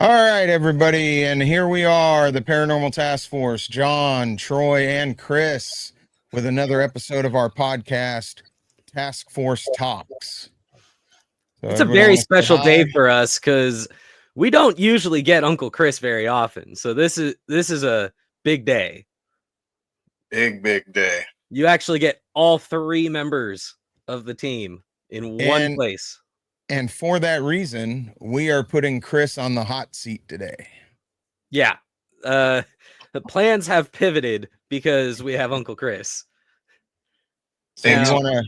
All right, everybody, and here we are, the Paranormal Task Force, John, Troy, and Chris, with another episode of our podcast, Task Force Talks. So it's a very special day for us because we don't usually get Uncle Chris very often. So this is a big day. Big day. You actually get all three members of the team in one place. And for that reason, we are putting Chris on the hot seat today. Yeah. The plans have pivoted because we have Uncle Chris. So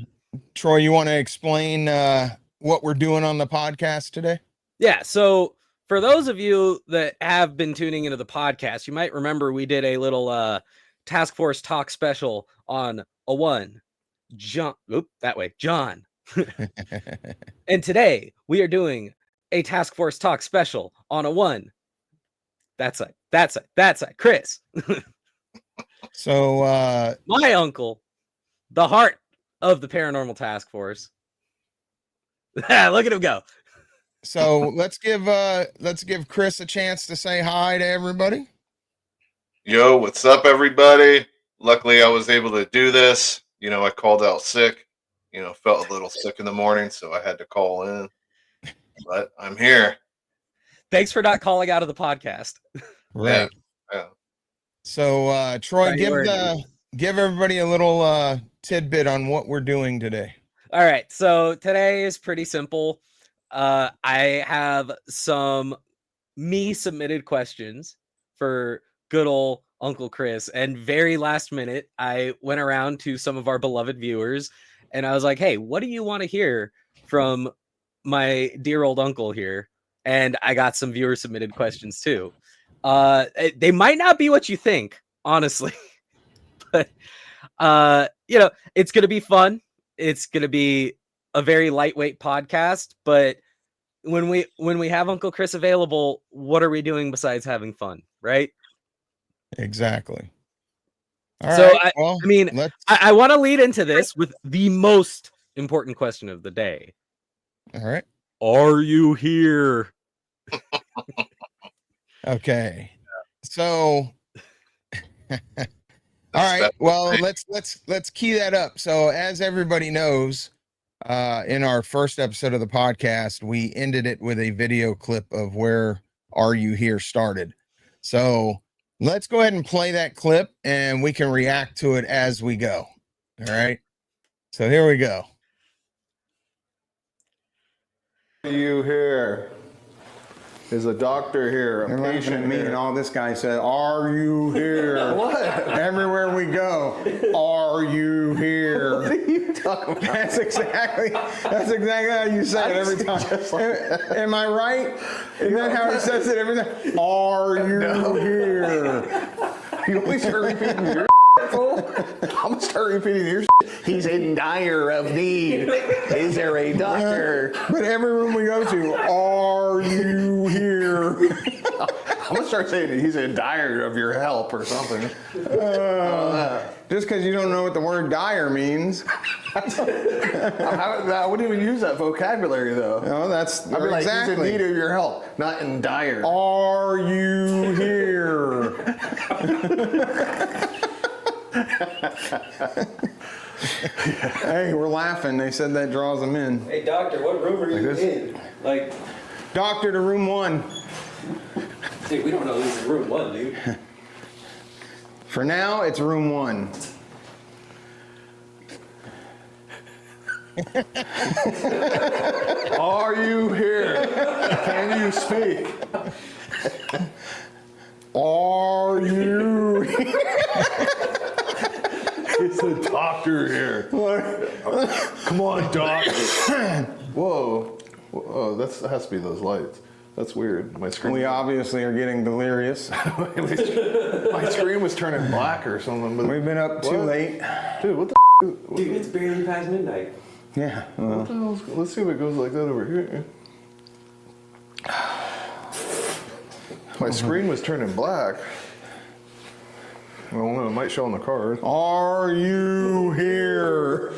Troy, you want to explain what we're doing on the podcast today? Yeah. So for those of you that have been tuning into the podcast, you might remember we did a little Task Force Talk special on John. And today we are doing a Task Force Talk special on That's Chris. So my uncle, the heart of the Paranormal Task Force. Look at him go. So let's give Chris a chance to say hi to everybody. Yo, what's up, everybody? Luckily, I was able to do this. I called out sick. Felt a little sick in the morning, so I had to call in. But I'm here. Thanks for not calling out of the podcast. Right. Yeah. So, Troy, give everybody a little tidbit on what we're doing today. All right. So today is pretty simple. I have some submitted questions for good old Uncle Chris, and very last minute, I went around to some of our beloved viewers. And I was like, hey, what do you want to hear from my dear old uncle here? And I got some viewer submitted questions too. They might not be what you think, honestly. But, it's going to be fun. It's going to be a very lightweight podcast. But when we have Uncle Chris available, what are we doing besides having fun, right? Exactly. All right. I want to lead into this with the most important question of the day. All right. Are you here? Okay. So, all right. Well, let's key that up. So, as everybody knows, in our first episode of the podcast, we ended it with a video clip of where Are You Here started. So, let's go ahead and play that clip and we can react to it as we go. All right. So here we go. Are you here? Is a doctor here? A patient me here? And all this guy said, "Are you here?" What? Everywhere we go, "Are you here?" What are you talking about? That's exactly how you say it every time. Am I right? Isn't that how he says it every time? Are you here? You always start repeating your fool. I'm gonna start repeating your He's in dire of need. Is there a doctor? But every room we go to, "Are you here?" I'm gonna start saying he's in dire of your help or something. Just because you don't know what the word dire means. I wouldn't even use that vocabulary though. No, that's I'd be like, exactly. he's in need of your help, not in dire. Are you here? Hey, we're laughing. They said that draws them in. Hey, doctor, what room are you in? Doctor to room 1. Dude, we don't know this is room 1, dude. For now, it's room 1. Are you here? Can you speak? Are you here? It's the doctor here. Come on, doc. Whoa. That has to be those lights. That's weird. My screen. We obviously are getting delirious. My screen was turning black or something. But we've been up too late. Dude, what the Dude, it's barely past midnight. Yeah. What the hell let's see if it goes like that over here. My screen was turning black. I don't know, it might show on the card. Are you here?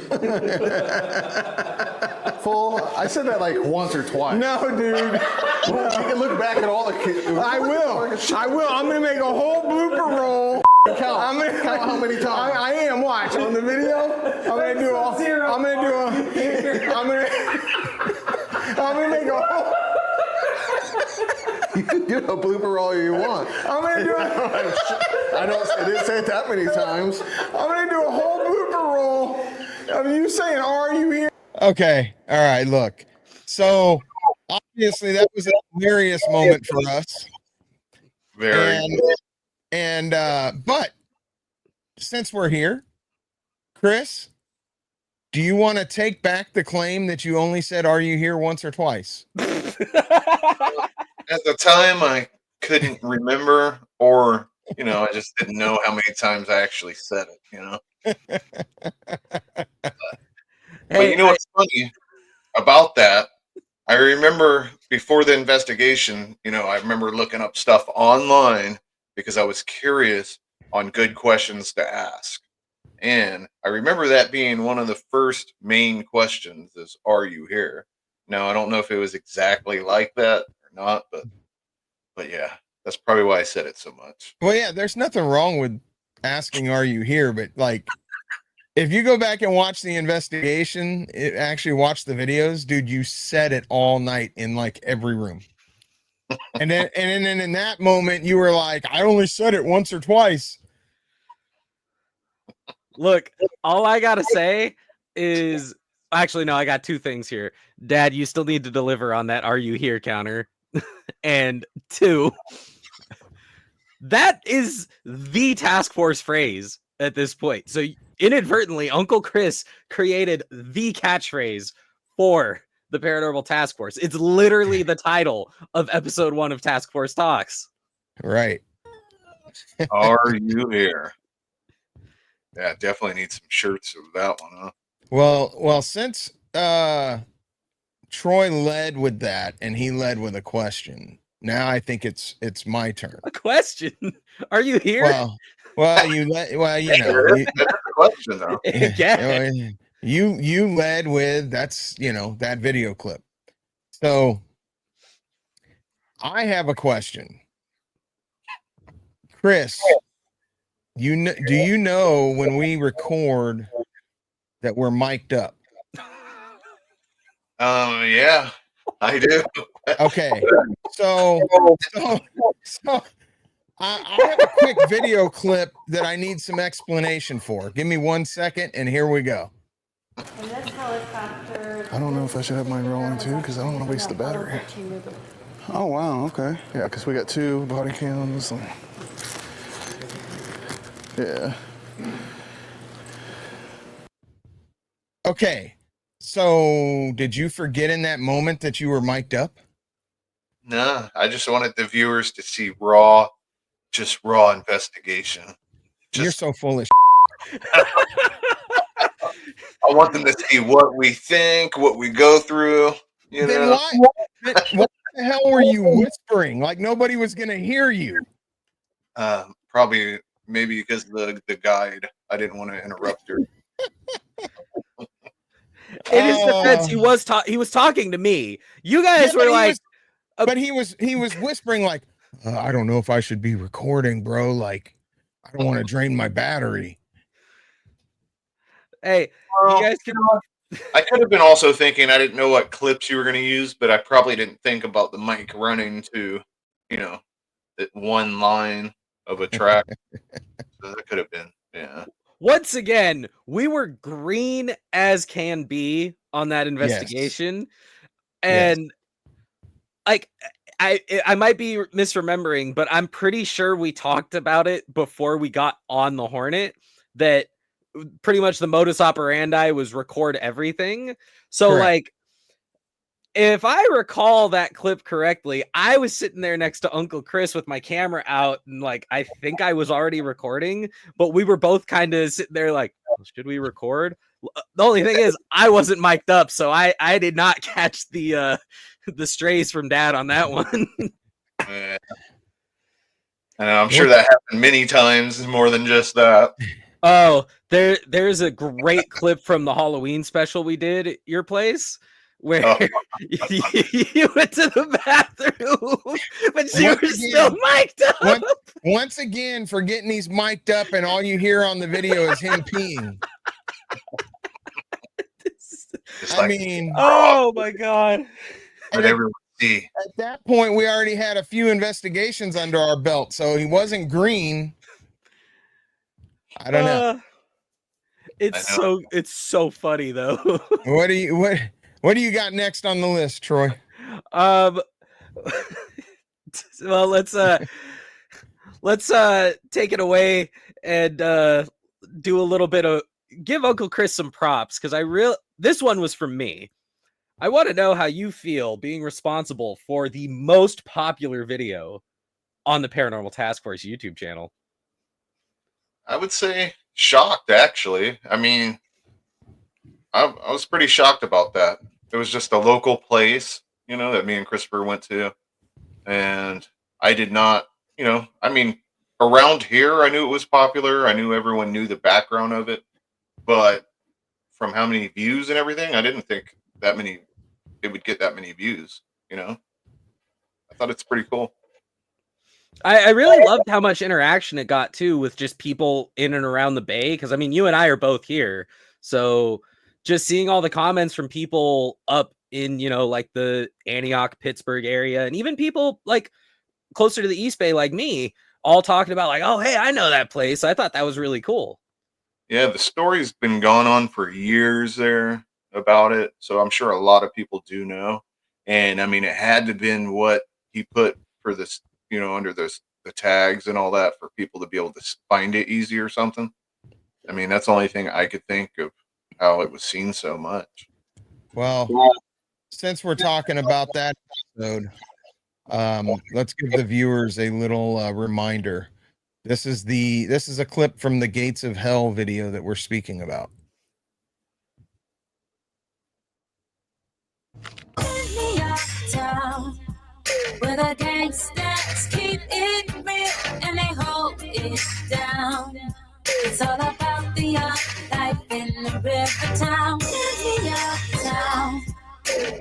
full. I said that like once or twice. No, dude. You can look back at all the kids. I will. I'm gonna make a whole blooper roll. Count. I'm gonna Count how many times. I am. Watch on the video. I'm gonna make a whole. You can do a blooper all you want. I'm gonna do it. I didn't say it that many times. I'm gonna do a whole blooper roll of you saying, "Are you here?" Okay. All right. Look. So obviously that was a hilarious moment for us. Very. But since we're here, Chris, do you want to take back the claim that you only said "Are you here?" once or twice? At the time, I couldn't remember, or I just didn't know how many times I actually said it. But you know what's funny about that? I remember before the investigation, I remember looking up stuff online because I was curious on good questions to ask. And I remember that being one of the first main questions is, "Are you here?" Now, I don't know if it was exactly like that or not, but yeah, that's probably why I said it so much. Well, yeah, there's nothing wrong with asking, "Are you here?" But like, if you go back and watch the investigation, actually watch the videos, dude, you said it all night in like every room. And then in that moment, you were like, "I only said it once or twice." Look, all I gotta say is, actually, no, I got two things here. Dad, you still need to deliver on that "Are you here?" counter. And two, that is the task force phrase at this point. So inadvertently, Uncle Chris created the catchphrase for the Paranormal Task Force. It's literally the title of episode 1 of Task Force Talks. Right. Are you here? Yeah, definitely need some shirts of that one, huh? Well, since Troy led with that and he led with a question, now I think it's my turn. A question? Are you here? Well, you know, That's a question though. Yeah. You led with that video clip. So I have a question. Chris, do you know when we record that we're mic'd up? Yeah, I do. Okay. So I have a quick video clip that I need some explanation for. Give me 1 second and here we go. And this helicopter. I don't know if I should have mine rolling too, because I don't want to waste the battery. Oh, wow, okay. Yeah, because we got 2 body cams. Yeah. Okay. So did you forget in that moment that you were mic'd up? Nah, I just wanted the viewers to see raw investigation. You're so full of I want them to see what we think, what we go through. Then why the hell were you whispering? Like nobody was gonna hear you. Maybe because the guide, I didn't want to interrupt her. In his defense, he was talking to me. You guys were like, but he was whispering like, "I don't know if I should be recording, bro. Like, I don't want to drain my battery." Hey, you guys can. I could have been also thinking I didn't know what clips you were going to use, but I probably didn't think about the mic running to, that one line of a track. So that could have been, yeah. Once again, we were green as can be on that investigation. Yes. And like I might be misremembering, but I'm pretty sure we talked about it before we got on the Hornet, that pretty much the modus operandi was record everything. So correct. Like, if I recall that clip correctly, I was sitting there next to Uncle Chris with my camera out, and like I think I was already recording, but we were both kind of sitting there like, should we record? The only thing is I wasn't mic'd up, so I did not catch the strays from Dad on that one. And I'm sure that happened many times, more than just that. Oh, there's a great clip from the Halloween special we did at your place where Oh. you went to the bathroom, but you were still mic'd up. Once again, forgetting he's mic'd up, and all you hear on the video is him peeing. I mean, oh my god! Let everyone see. At that point, we already had a few investigations under our belt, so he wasn't green. I don't know. It's so funny though. What do you got next on the list, Troy? Well, let's take it away and do a little bit of give Uncle Chris some props, because this one was from me. I want to know how you feel being responsible for the most popular video on the Paranormal Task Force YouTube channel. I would say shocked, actually. I mean, I was pretty shocked about that. It was just a local place, that me and Christopher went to. And I did not, I mean, around here, I knew it was popular. I knew everyone knew the background of it. But from how many views and everything, I didn't think it would get that many views, I thought it's pretty cool. I really loved how much interaction it got too with just people in and around the Bay. Because I mean, you and I are both here, so just seeing all the comments from people up in like the Antioch, Pittsburgh area, and even people like closer to the East Bay, like me, all talking about like, oh hey, I know that place. I thought that was really cool. Yeah, the story's been going on for years there about it, so I'm sure a lot of people do know. And I mean, it had to have been what he put for this, under the tags and all that for people to be able to find it easy or something. I mean, that's the only thing I could think of how it was seen so much. Well, since we're talking about that episode, let's give the viewers a little reminder. This is a clip from the Gates of Hell video that we're speaking about. Town, where the gangsters keep it real and they hold it down. It's all about the life in the river town. Town,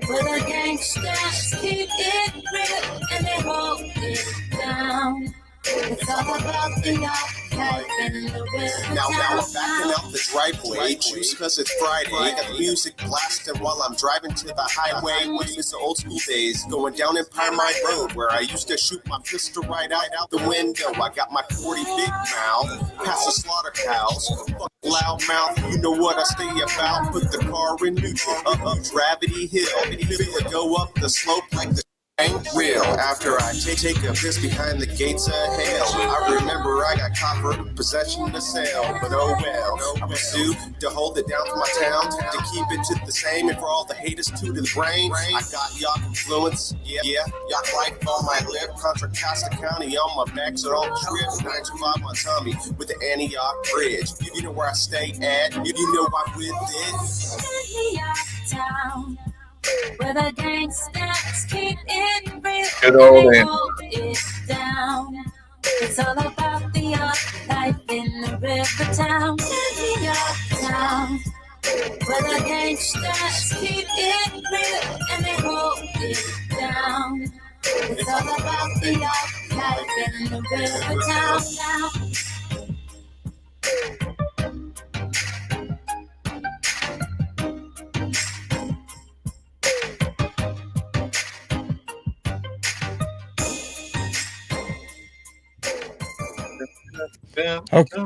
where the gangsters keep it real and they hold it down. It's all about the life in the river Now town. I'm backing out the driveway, juice cause it's Friday. Got the music blasting while I'm driving to the highway. Witness the old school days, going down Empire Mine Road, where I used to shoot my pistol right out the window. I got my 40 big mouth, past the slaughter cows. Fuck loud mouth, you know what I stay about. Put the car in neutral, up Gravity Hill. Feel it go up the slope like the ain't real. After I take a piss behind the gates of hell, I remember I got caught for possession to sell, but oh well. I pursue to hold it down for my town, to keep it to the same, and for all the haters to the brain. I got Yacht influence, yeah, Yacht life on my lip, Contra Costa County on my back, so don't trip. 925 my tummy with the Antioch Bridge. You know where I stay at, you know I'm with it. Town, where the gangsters keep it real Good and old they Andy. hold it down. It's all about the life in the river town. Town, where the gangsters keep it real and they hold it down. It's all about the life in the river town.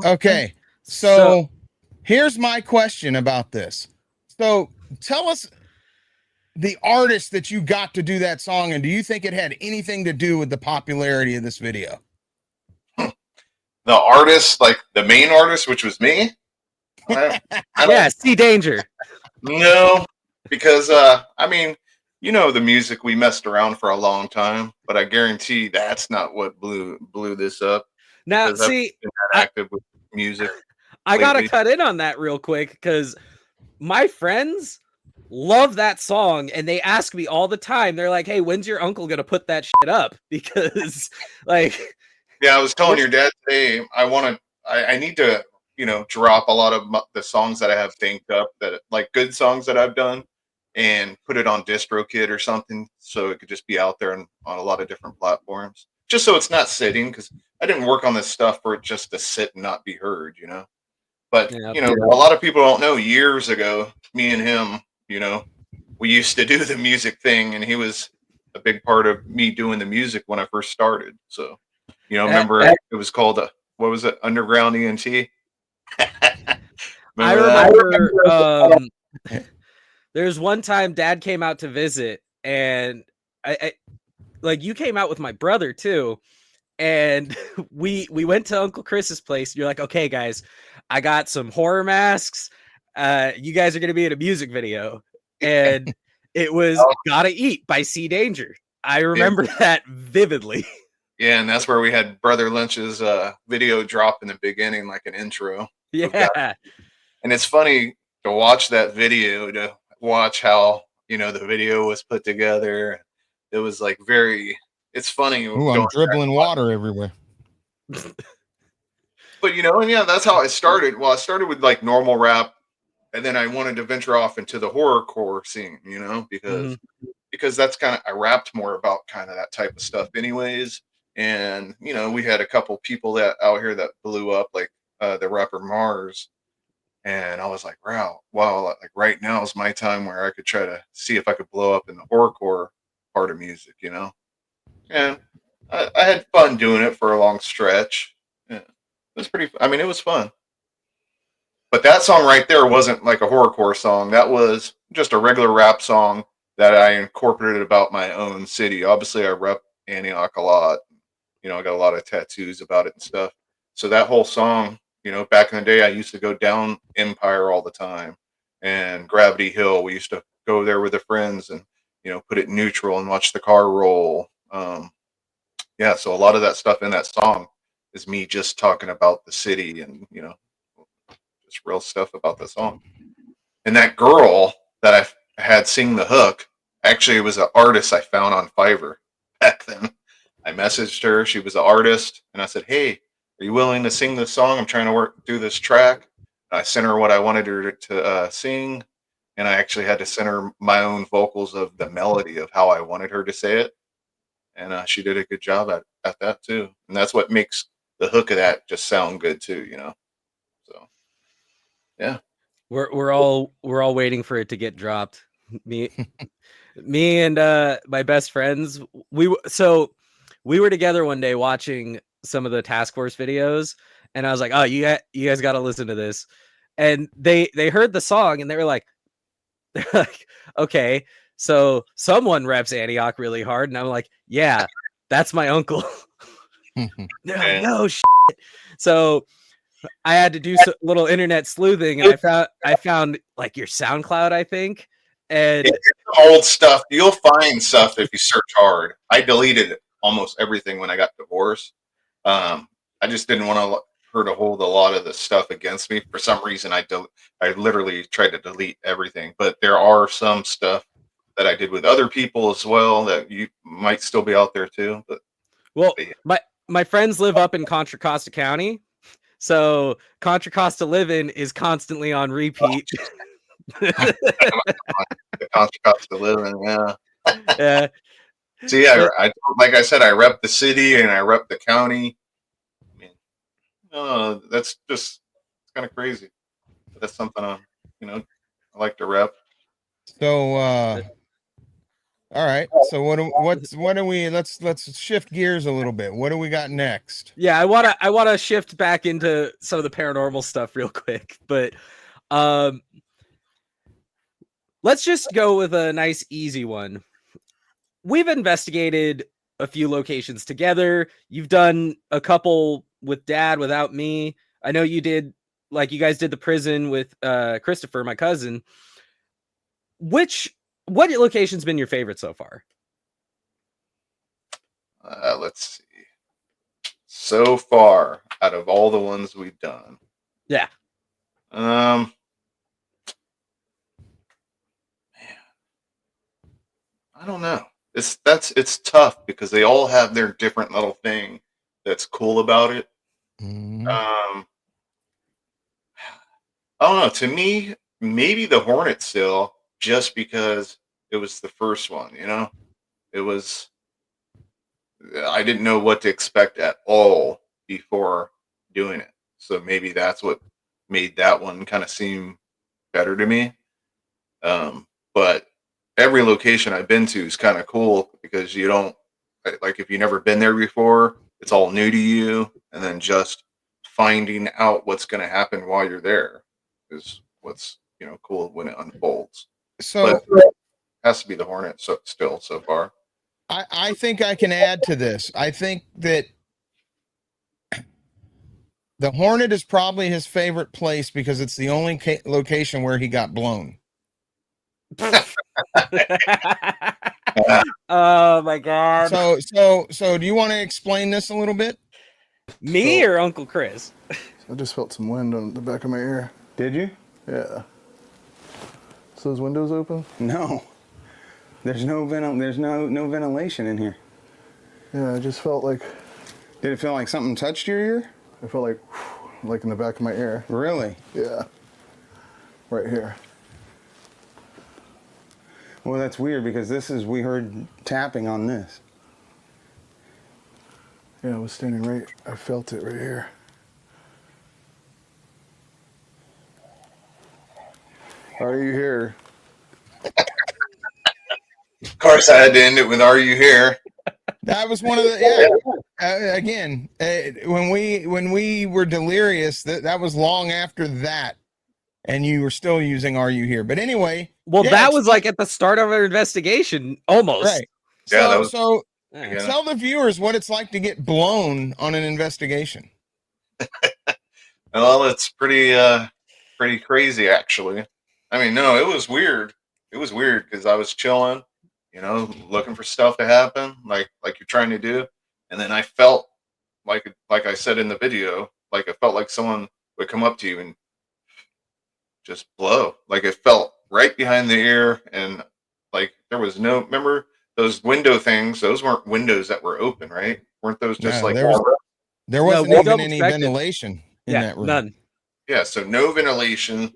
Okay. So here's my question about this. So tell us the artist that you got to do that song, and do you think it had anything to do with the popularity of this video? The artist, like the main artist, which was me. I don't Yeah, see danger. know, because I mean, the music, we messed around for a long time, but I guarantee that's not what blew this up. Now, Because I've see, been that active with music. I gotta lately. cut in on that real quick because my friends love that song and they ask me all the time. They're like, "Hey, when's your uncle gonna put that shit up?" Because, like, Yeah, I was telling your dad today. I need to, drop a lot of the songs that I have banked up, that like good songs that I've done. and put it on DistroKid or something, so it could just be out there on a lot of different platforms, just so it's not sitting. Because I didn't work on this stuff for it just to sit and not be heard, you know. But Yeah. a lot of people don't know. Years ago, me and him, we used to do the music thing, and he was a big part of me doing the music when I first started. So, remember it was called what was it, Underground ENT? I Remember remember there's one time Dad came out to visit, and I like you came out with my brother too, and we went to Uncle Chris's place. You're like, okay, guys, I got some horror masks. You guys are gonna be in a music video, and it was "Gotta Eat" by Sea Danger. I remember that vividly. Yeah, and that's where we had Brother Lynch's video drop in the beginning, like an intro. Yeah. And it's funny to watch that video, to watch how, the video was put together. It was like it's funny. Ooh, I'm dribbling water everywhere. But, and yeah, that's how I started. Well, I started with like normal rap, and then I wanted to venture off into the horrorcore scene, because that's I rapped more about kind of that type of stuff anyways. And, we had a couple people that out here that blew up, like the rapper Mars. And I was like, wow, like right now is my time where I could try to see if I could blow up in the horrorcore part of music, And I had fun doing it for a long stretch. Yeah, it was it was fun. But that song right there wasn't like a horrorcore song. That was just a regular rap song that I incorporated about my own city. Obviously, I rep Antioch a lot. I got a lot of tattoos about it and stuff. So that whole song, back in the day, I used to go down Empire all the time, and Gravity Hill. We used to go there with the friends and, put it neutral and watch the car roll. Yeah, so a lot of that stuff in that song is me just talking about the city and, just real stuff about the song. And that girl that I had sing the hook, actually, it was an artist I found on Fiverr back then. I messaged her. She was an artist, and I said, "Hey, are you willing to sing this song? I'm trying to do this track." And I sent her what I wanted her to sing, and I actually had to send her my own vocals of the melody of how I wanted her to say it. And she did a good job at that too. And that's what makes the hook of that just sound good too, So, yeah. We're all waiting for it to get dropped. Me and my best friends, we were together one day watching some of the task force videos, and I was like, "Oh, you guys got to listen to this." And they heard the song, and they're like, "Okay, so someone reps Antioch really hard." And I'm like, "Yeah, that's my uncle." They're like, "No shit." So I had to do a little internet sleuthing, and I found like your SoundCloud, I think. And old stuff. You'll find stuff if you search hard. I deleted almost everything when I got divorced. I just didn't want her to hold a lot of the stuff against me. For some reason, I literally tried to delete everything. But there are some stuff that I did with other people as well that you might still be out there too. But yeah. my friends live up in Contra Costa County, so Contra Costa Living is constantly on repeat. The Contra Costa Living, yeah. Yeah. So yeah, like I said, I rep the city and I rep the county. I mean, that's just kind of crazy. But that's something I like to rep. So, all right. So what do we? Let's shift gears a little bit. What do we got next? Yeah, I wanna shift back into some of the paranormal stuff real quick, but let's just go with a nice easy one. We've investigated a few locations together. You've done a couple with Dad without me. I know you did, like you guys did the prison with Christopher, my cousin. What location's been your favorite so far? Let's see. So far, out of all the ones we've done, yeah. Man, I don't know. It's tough because they all have their different little thing that's cool about it. I don't know. To me, maybe the Hornet still, just because it was the first one, you know? It was, I didn't know what to expect at all before doing it. So maybe that's what made that one kind of seem better to me. But every location I've been to is kind of cool because you don't, like, if you've never been there before, it's all new to you. And then just finding out what's going to happen while you're there is what's, cool when it unfolds. So But it has to be the Hornet still so far. I think I can add to this. I think that the Hornet is probably his favorite place because it's the only location where he got blown. Oh my god. So do you want to explain this a little bit? Me or Uncle Chris? I just felt some wind on the back of my ear. Did you? Yeah. So those windows open? No. There's no ventilation in here. Yeah, I just felt like, Did it feel like something touched your ear? I felt like in the back of my ear. Really? Yeah. Right here. Well, that's weird because we heard tapping on this. Yeah, I was standing right, I felt it right here. Are you here? Of course, I had to end it with "Are you here?" That was one of the again, when we were delirious, that was long after that, and you were still using "Are you here?" But anyway, well, that was like at the start of our investigation, almost. Right. Yeah, that was. So Yeah. tell the viewers what it's like to get blown on an investigation. Well, it's pretty crazy, actually. I mean, no, it was weird. It was weird because I was chilling, looking for stuff to happen, like you're trying to do, and then I felt like I said in the video, like I felt like someone would come up to you and just blow. Like it felt right behind the ear, and like there was no. Remember those window things? Those weren't windows that were open, right? Weren't those just No, like there wasn't we even any double-checked it. ventilation in that room. None. Yeah, so no ventilation,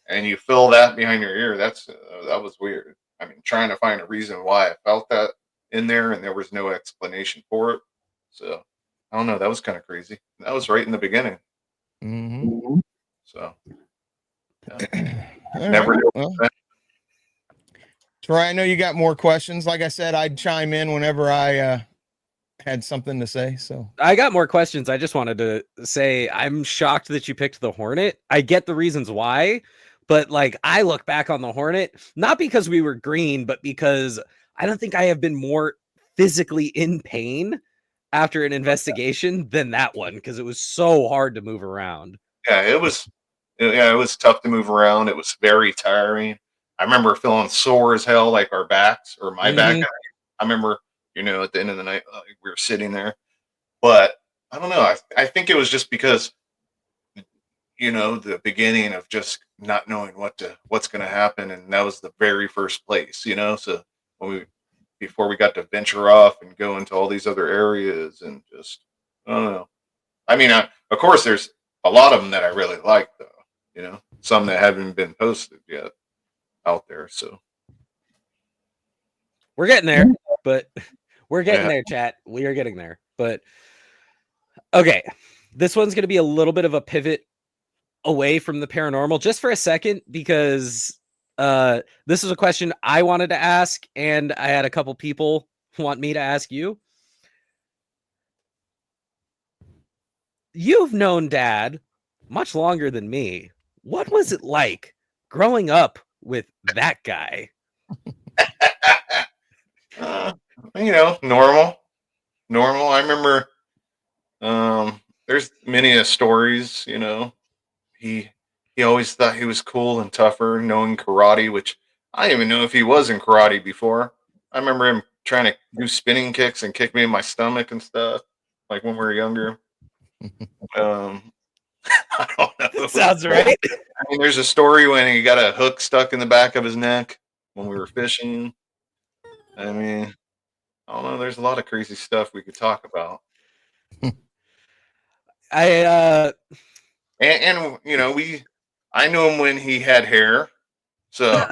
and you feel that behind your ear. That was weird. I mean, trying to find a reason why I felt that in there, and there was no explanation for it. So I don't know. That was kind of crazy. That was right in the beginning. Mm-hmm. So Never. Well, Troy, I know you got more questions. Like I said, I'd chime in whenever I had something to say. So I got more questions. I just wanted to say I'm shocked that you picked the Hornet. I get the reasons why, but like I look back on the Hornet, not because we were green, but because I don't think I have been more physically in pain after an investigation than that one because it was so hard to move around. Yeah, it was. Yeah, it was tough to move around. It was very tiring. I remember feeling sore as hell, like our backs or my back. I remember, at the end of the night, we were sitting there. But I don't know. I think it was just because, the beginning of just not knowing what's going to happen, and that was the very first place, So before we got to venture off and go into all these other areas, and just I don't know. I mean, of course, there's a lot of them that I really like, though. Some that haven't been posted yet out there. So we're getting there, but we're getting there, chat. We are getting there. But okay, this one's going to be a little bit of a pivot away from the paranormal just for a second, because this is a question I wanted to ask, and I had a couple people want me to ask you. You've known Dad much longer than me. What was it like growing up with that guy? Normal. I remember there's many stories, he always thought he was cool and tougher, knowing karate, which I didn't even know if he was in karate before. I remember him trying to do spinning kicks and kick me in my stomach and stuff, like when we were younger. I don't know. That sounds right. I mean, there's a story when he got a hook stuck in the back of his neck when we were fishing. I mean, I don't know. There's a lot of crazy stuff we could talk about. I knew him when he had hair, So,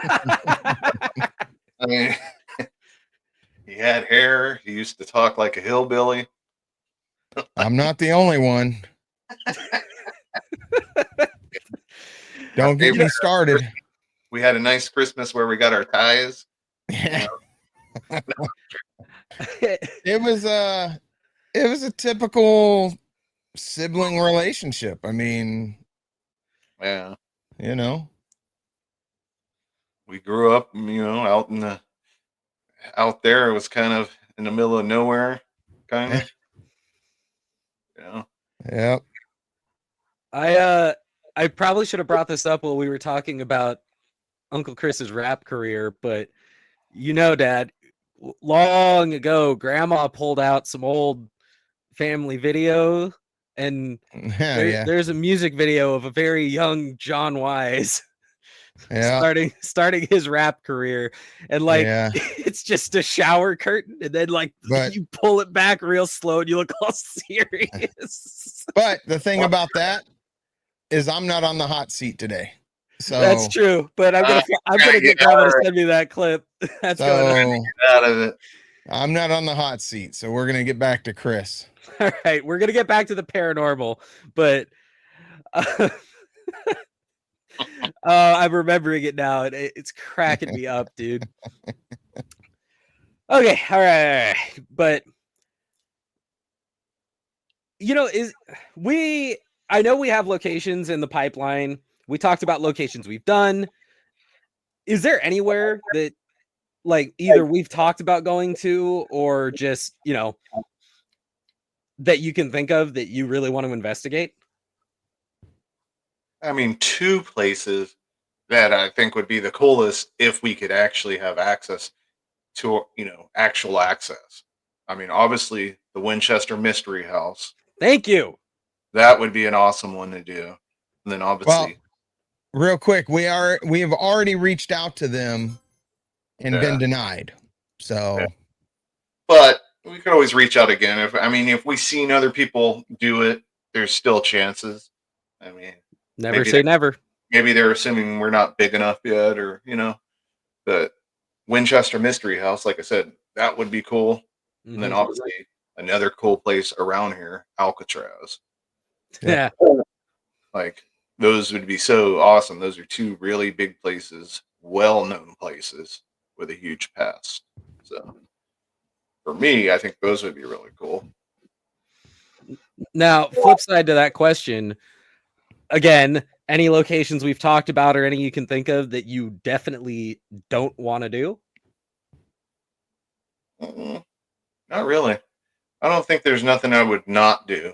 I mean, he had hair. He used to talk like a hillbilly. I'm not the only one. Don't get me started. We had a nice Christmas where we got our ties. It was a typical sibling relationship. I mean, Yeah, you know. we grew up, out there. It was kind of in the middle of nowhere, kind of. Yep. I probably should have brought this up while we were talking about Uncle Chris's rap career, but Dad, long ago, Grandma pulled out some old family video, and there's a music video of a very young John Wise starting his rap career, and it's just a shower curtain, and then you pull it back real slow and you look all serious. But the thing about that is I'm not on the hot seat today. So that's true, but I'm gonna get Grandma to send me that clip. That's going out of it. I'm not on the hot seat, so we're gonna get back to Chris. All right, we're gonna get back to the paranormal, but I'm remembering it now, and it's cracking me up, dude. Okay, all right, but I know we have locations in the pipeline. We talked about locations we've done. Is there anywhere that either we've talked about going to, or just, that you can think of that you really want to investigate? I mean, two places that I think would be the coolest if we could actually have access to, actual access. I mean, obviously the Winchester Mystery House. Thank you. That would be an awesome one to do. And then obviously, real quick, we have already reached out to them and been denied. So, but we could always reach out again. If we've seen other people do it, there's still chances. I mean, never say never. Maybe they're assuming we're not big enough yet, or the Winchester Mystery House. Like I said, that would be cool. Mm-hmm. And then obviously another cool place around here, Alcatraz. Yeah. Those would be so awesome. Those are two really big places, well-known places with a huge past. So for me, I think those would be really cool. Now, flip side to that question, again, any locations we've talked about or any you can think of that you definitely don't want to do? Not really. I don't think there's nothing I would not do,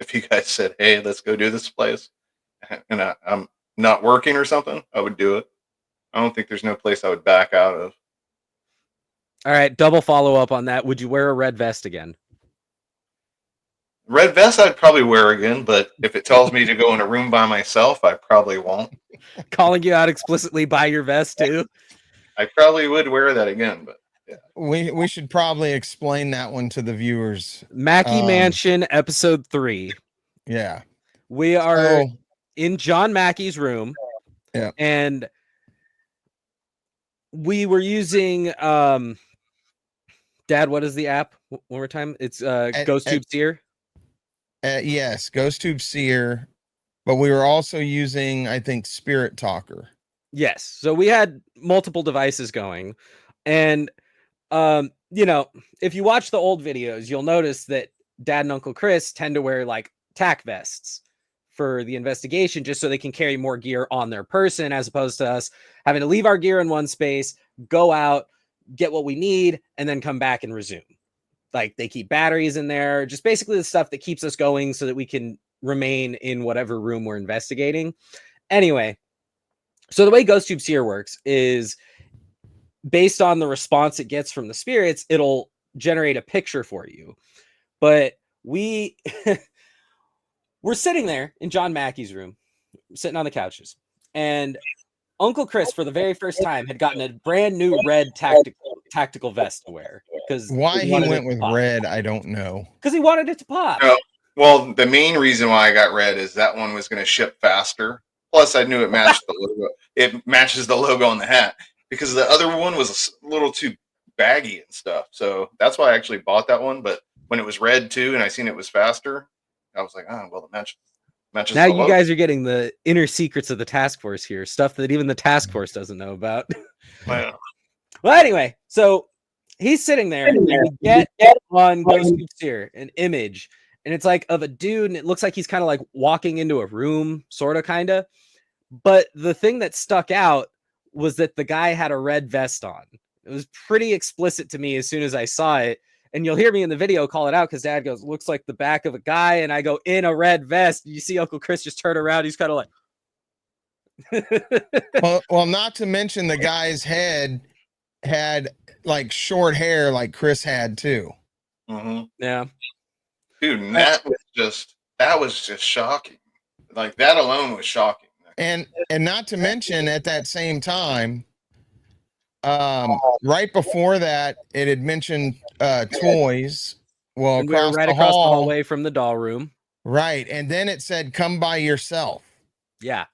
if you guys said, hey, let's go do this place, and I'm not working or something, I would do it. I don't think there's no place I would back out of. All right, double follow up on that. Would you wear a red vest again? Red vest I'd probably wear again, but if it tells me to go in a room by myself, I probably won't. Calling you out explicitly by your vest too? I probably would wear that again, but yeah. We should probably explain that one to the viewers. Mackey Mansion, episode 3. Yeah. We are in John Mackey's room. Yeah. And we were using Dad, what is the app? One more time. It's GhostTube Seer. Yes, GhostTube Seer. But we were also using, I think, Spirit Talker. Yes. So we had multiple devices going. And if you watch the old videos, you'll notice that Dad and Uncle Chris tend to wear tack vests for the investigation, just so they can carry more gear on their person, as opposed to us having to leave our gear in one space, go out, get what we need, and then come back and resume. They keep batteries in there, just basically the stuff that keeps us going so that we can remain in whatever room we're investigating. Anyway, so the way GhostTube Seer works is, based on the response it gets from the spirits, it'll generate a picture for you. But we're sitting there in John Mackey's room, sitting on the couches, and Uncle Chris, for the very first time, had gotten a brand new red tactical vest to wear. Because why he went with red, I don't know. Because he wanted it to pop. No. Well, the main reason why I got red is that one was going to ship faster. Plus, I knew it matched the logo. It matches the logo on the hat because the other one was a little too baggy and stuff. So that's why I actually bought that one. But when it was red too, and I seen it was faster, I was like, oh well, it matches. Now the you logo. guys are getting the inner secrets of the task force here, stuff that even the task force doesn't know about. Wow. Well, anyway, so he's sitting there, and we get on Ghost Tube Seer an image, and it's like of a dude, and it looks like he's kind of like walking into a room, sort of, kind of. But the thing that stuck out was that the guy had a red vest on. It was pretty explicit to me as soon as I saw it. And you'll hear me in the video call it out because Dad goes, looks like the back of a guy. And I go, in a red vest. You see Uncle Chris just turn around. He's kind of like. well, not to mention the guy's head had like short hair like Chris had too. Mm-hmm. Yeah. Dude, and that was just shocking. Like that alone was shocking. And not to mention at that same time, right before that, it had mentioned toys. Well, And we were right across the hallway from the doll room. Right. And then it said, come by yourself. Yeah.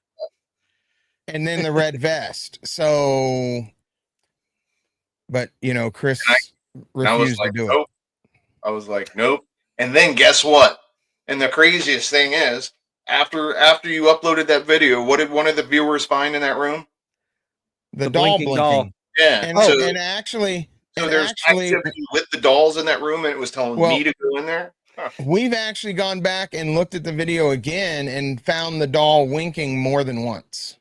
And then the red vest. So, but you know, Chris refused to do it. I was like, nope. And then guess what? And the craziest thing is, after you uploaded that video, what did one of the viewers find in that room? The doll blinking. Doll. Yeah. And there's activity with the dolls in that room, and it was telling me to go in there. Huh. We've actually gone back and looked at the video again and found the doll winking more than once.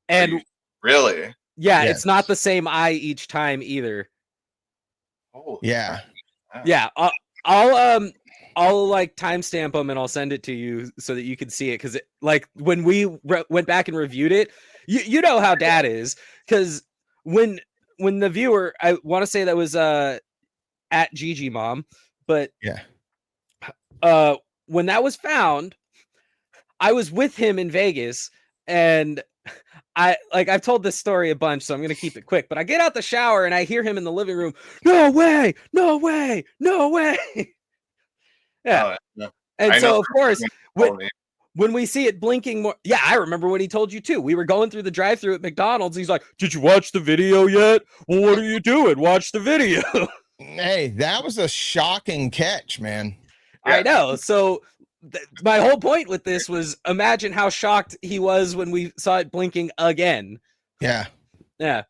And really? Yeah, yes. It's not the same eye each time either. Oh yeah. Yeah. I'll like timestamp them and I'll send it to you so that you can see it. Cause like when we went back and reviewed it, you know how Dad is. Cause when the viewer, I want to say that was at Gigi Mom, but yeah. When that was found, I was with him in Vegas, and I've told this story a bunch, so I'm gonna keep it quick. But I get out the shower and I hear him in the living room. No way! No way! No way! Yeah. And so of course, when we see it blinking more, yeah, I remember what he told you too. We were going through the drive-thru at McDonald's. He's like, "Did you watch the video yet? Well, what are you doing? Watch the video." Hey, that was a shocking catch, man. Yeah. I know. So my whole point with this was imagine how shocked he was when we saw it blinking again. Yeah. Yeah.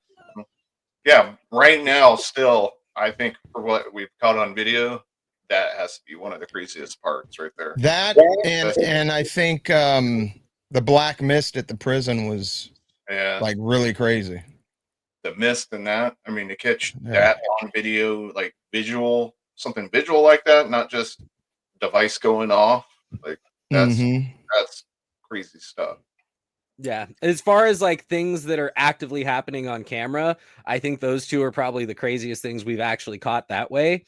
Yeah. Right now, still, I think for what we've caught on video, that has to be one of the craziest parts right there. That and I think the black mist at the prison was like really crazy. The mist and that, I mean, to catch that on video, like something visual like that, not just device going off, like that's crazy stuff. Yeah, as far as like things that are actively happening on camera, I think those two are probably the craziest things we've actually caught that way.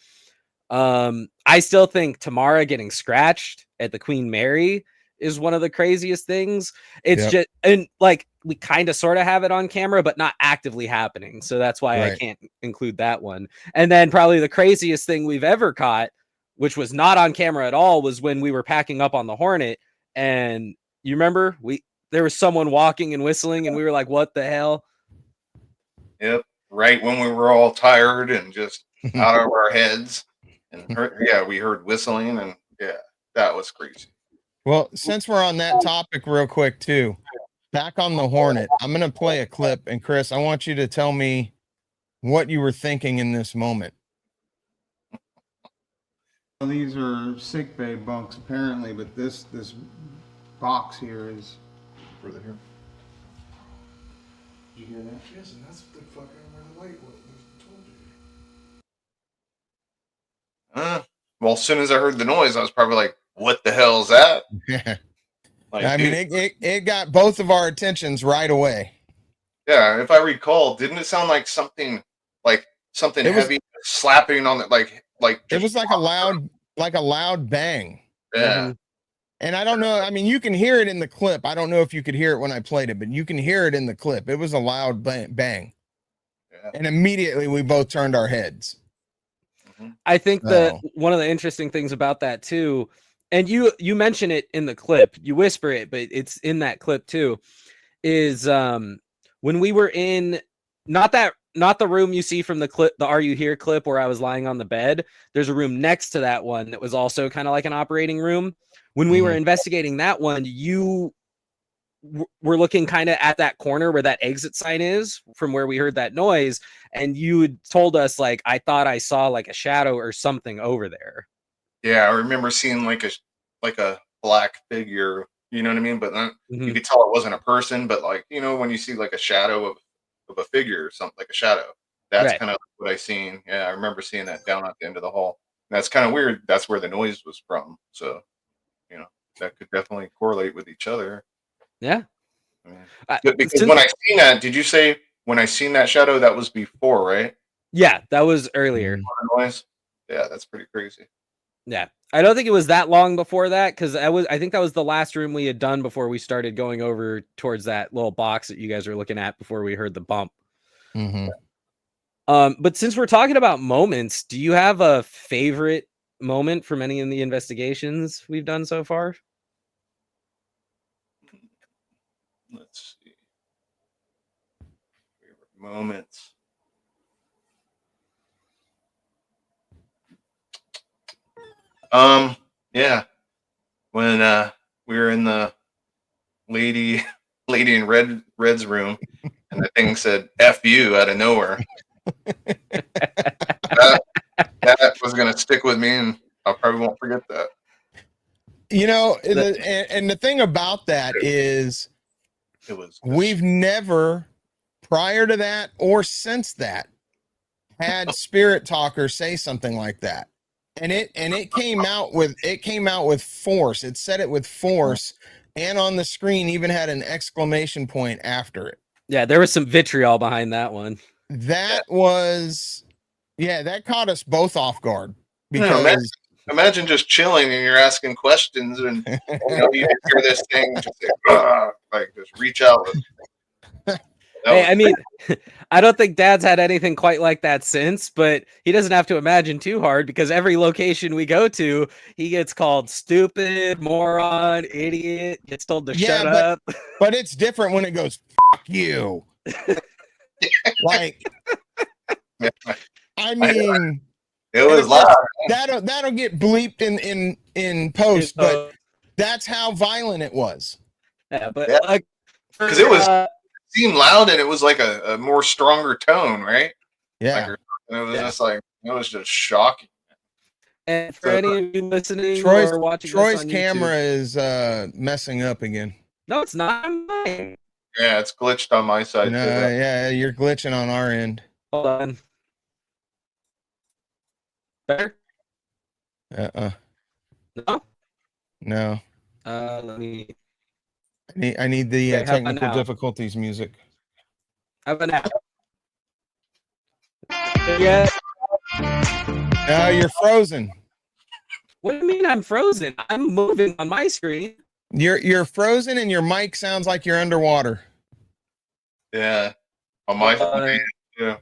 I still think Tamara getting scratched at the Queen Mary is one of the craziest things. It's just, and like we kind of sort of have it on camera, but not actively happening. So that's why I can't include that one. And then probably the craziest thing we've ever caught, which was not on camera at all, was when we were packing up on the Hornet. And you remember there was someone walking and whistling and we were like, what the hell? Yep. Right when we were all tired and just out of our heads. And we heard whistling, and that was crazy. Well, since we're on that topic real quick too, back on the Hornet, I'm going to play a clip, and Chris, I want you to tell me what you were thinking in this moment. These are sick bay bunks apparently, but this box here is further here. Did you hear that? Yes, and that's the fucking where the light was. Well, as soon as I heard the noise, I was probably like, what the hell is that? Like, I mean, it got both of our attentions right away. Yeah, if I recall, didn't it sound like something heavy slapping on it, like it was like a loud bang. Yeah. And I don't know, I mean, you can hear it in the clip. I don't know if you could hear it when I played it, but you can hear it in the clip. It was a loud bang. Yeah. And immediately we both turned our heads. I think that one of the interesting things about that too, and you mention it in the clip, you whisper it, but it's in that clip too, is when we were in not the room you see from the clip, the Are You Here clip where I was lying on the bed. There's a room next to that one that was also kind of like an operating room. When we were investigating that one, you were looking kind of at that corner where that exit sign is from where we heard that noise, and you had told us like, I thought I saw like a shadow or something over there. Yeah, I remember seeing like a black figure. You know what I mean? But Mhm. you could tell it wasn't a person. But like, you know, when you see like a shadow of a figure or something, like a shadow, that's Right. kind of what I seen. Yeah, I remember seeing that down at the end of the hall. And that's kind of weird. That's where the noise was from. So, you know, that could definitely correlate with each other. Yeah. I mean, because Since- when I seen that, did you say when I seen that shadow that was before, right? Yeah, that was earlier. Noise. Yeah, that's pretty crazy. Yeah. I don't think it was that long before that, because I think that was the last room we had done before we started going over towards that little box that you guys were looking at before we heard the bump. But since we're talking about moments, do you have a favorite moment from any of the investigations we've done so far? Let's see. Favorite moments. Yeah. When we were in the lady in red's room and the thing said F you out of nowhere. that was gonna stick with me, and I probably won't forget that. You know, and the thing about that is we've never, prior to that or since that, had Spirit Talker say something like that. And it came out with force. It said it with force, and on the screen even had an exclamation point after it. Yeah, there was some vitriol behind that one. That caught us both off guard, because imagine just chilling and you're asking questions, and you know, you hear this thing just like just reach out. Hey, I mean, I don't think Dad's had anything quite like that since, but he doesn't have to imagine too hard, because every location we go to, he gets called stupid, moron, idiot, gets told to shut up. But it's different when it goes, "Fuck you." Like, I mean, it was loud. That'll get bleeped in post, but that's how violent it was. Yeah, but like, because it was seemed loud, and it was like a more stronger tone, right? Yeah, like, it was just like, it was just shocking. And for any of you listening or watching, Troy's camera is messing up again. No, it's not mine. Yeah, it's glitched on my side. No, yeah, you're glitching on our end. Hold on. Better? No. No. Let me. I need the technical difficulties music. How about now? Yeah. No, you're frozen. What do you mean I'm frozen? I'm moving on my screen. You're frozen, and your mic sounds like you're underwater. Yeah, on my phone. Yeah.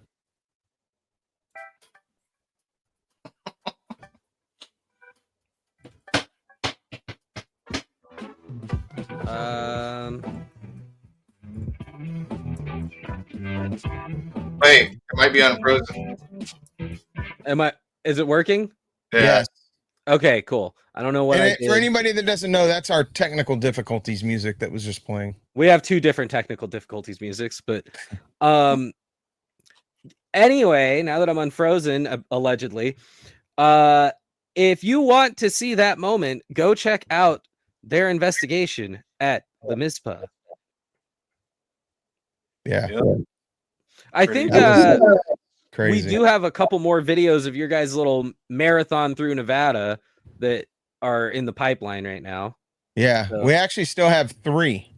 Wait, it might be unfrozen. Is it working? Yeah. Yes. Okay, cool. I don't know what for anybody that doesn't know, that's our technical difficulties music that was just playing. We have two different technical difficulties musics, but anyway, now that I'm unfrozen, allegedly, if you want to see that moment, go check out their investigation at the MISPA. Yeah. I think we do have a couple more videos of your guys' little marathon through Nevada that are in the pipeline right now. Yeah, so we actually still have 3.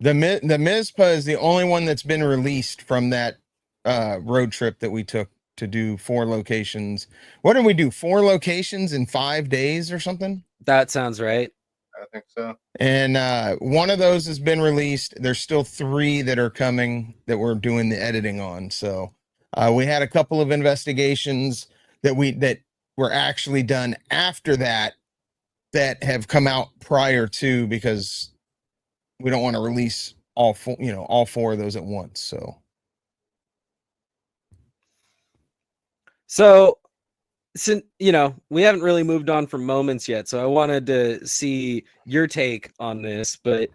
The MISPA is the only one that's been released from that road trip that we took to do 4 locations. What did we do? 4 locations in 5 days or something? That sounds right. I think so. And one of those has been released. There's still 3 that are coming that we're doing the editing on. So we had a couple of investigations that were actually done after that have come out prior to, because we don't want to release all four, all four of those at once. So, since we haven't really moved on from moments yet, so I wanted to see your take on this. But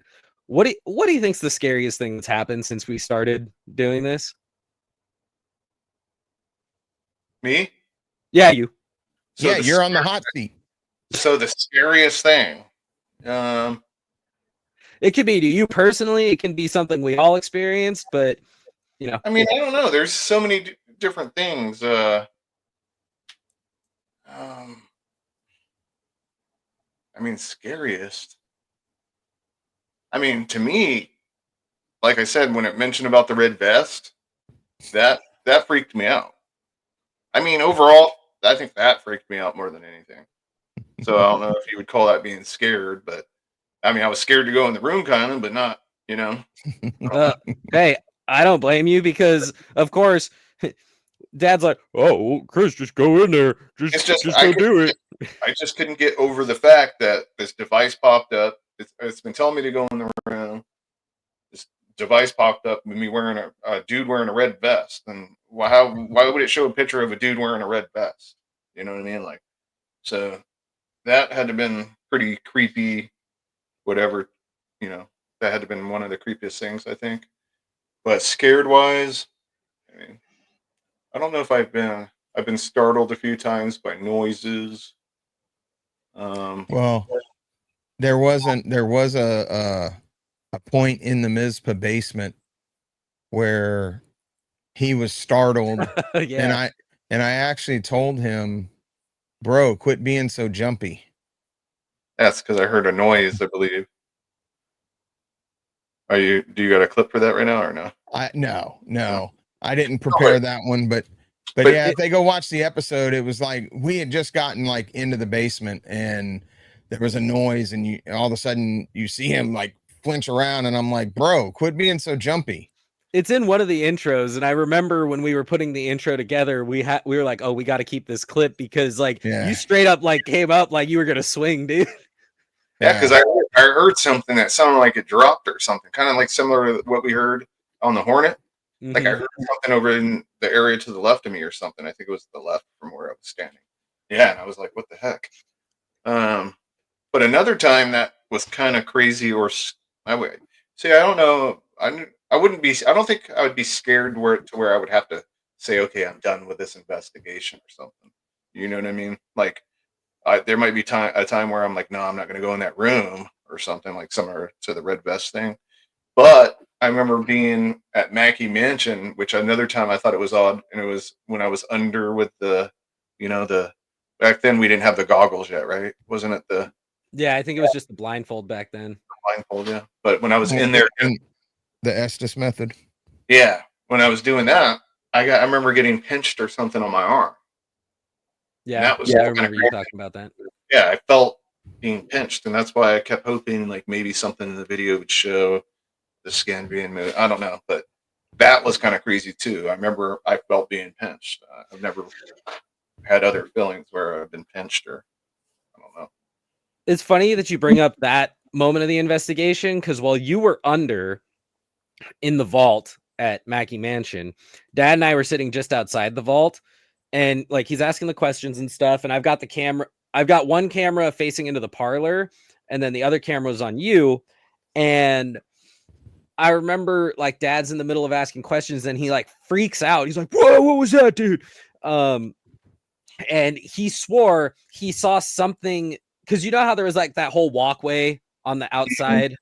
what do you think's the scariest thing that's happened since we started doing this? Me? Yeah, you. So yeah, you're on the hot seat. So the scariest thing. It could be to you personally. It can be something we all experienced, but I mean, I don't know. There's so many different things. I mean, scariest. I mean, to me, like I said, when it mentioned about the red vest, that freaked me out. I mean, overall, I think that freaked me out more than anything. So I don't know if you would call that being scared, but I mean, I was scared to go in the room, kind of, but not, Hey, I don't blame you because, of course, Dad's like, "Oh, Chris, just go in there, just go do it." I just couldn't get over the fact that this device popped up. It's been telling me to go in the room. This device popped up with me wearing a dude wearing a red vest, and why would it show a picture of a dude wearing a red vest? You know what I mean? Like, so that had to been pretty creepy. Whatever, that had to been one of the creepiest things, I think. But scared wise, I mean, I don't know if I've been startled a few times by noises. Well, there was a point in the Mizpah basement where he was startled, Yeah. and I actually told him, "Bro, quit being so jumpy." That's because I heard a noise, I believe. Do you got a clip for that right now or no? No, I didn't prepare that one, but yeah, if they go watch the episode, it was like we had just gotten like into the basement and there was a noise, and all of a sudden you see him like flinch around, and I'm like, "Bro, quit being so jumpy." It's in one of the intros, and I remember when we were putting the intro together, we were like, "Oh, we got to keep this clip because you straight up like came up like you were gonna swing, dude." Yeah, because I heard something that sounded like it dropped or something, kind of like similar to what we heard on the Hornet. Mm-hmm. Like I heard something over in the area to the left of me or something. I think it was the left from where I was standing. Yeah, and I was like, "What the heck?" But another time that was kind of crazy, or I would see. I don't know. I wouldn't be. I don't think I would be scared to where I would have to say, "Okay, I'm done with this investigation" or something. You know what I mean? Like, there might be a time where I'm like, "No, I'm not going to go in that room" or something, like similar to the red vest thing. But I remember being at Mackey Mansion, which another time I thought it was odd, and it was when I was under with the back then we didn't have the goggles yet, right? Wasn't it the Yeah, I think it was just the blindfold back then. blindfold? Yeah, but when I was in there, the Estes method. Yeah, when I was doing that, I remember getting pinched or something on my arm. Yeah, that was I remember you talking about that. Yeah, I felt being pinched, and that's why I kept hoping like maybe something in the video would show the skin being moved. I don't know, but that was kind of crazy too. I remember I felt being pinched. I've never had other feelings where I've been pinched, or I don't know. It's funny that you bring up that moment of the investigation, because while you were under in the vault at Mackey Mansion, Dad and I were sitting just outside the vault, and like he's asking the questions and stuff, and I've got one camera facing into the parlor, and then the other camera was on you. And I remember like Dad's in the middle of asking questions, and he like freaks out. He's like, "Whoa, what was that, dude?" And he swore he saw something, because you know how there was like that whole walkway on the outside.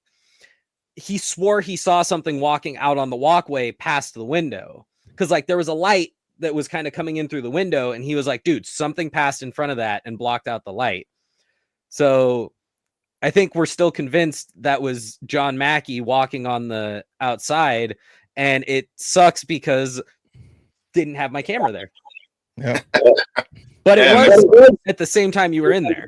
He swore he saw something walking out on the walkway past the window, because like there was a light that was kind of coming in through the window, and he was like, "Dude, something passed in front of that and blocked out the light." So I think we're still convinced that was John Mackey walking on the outside, and it sucks because didn't have my camera there. Yeah. But it was at the same time you were in there.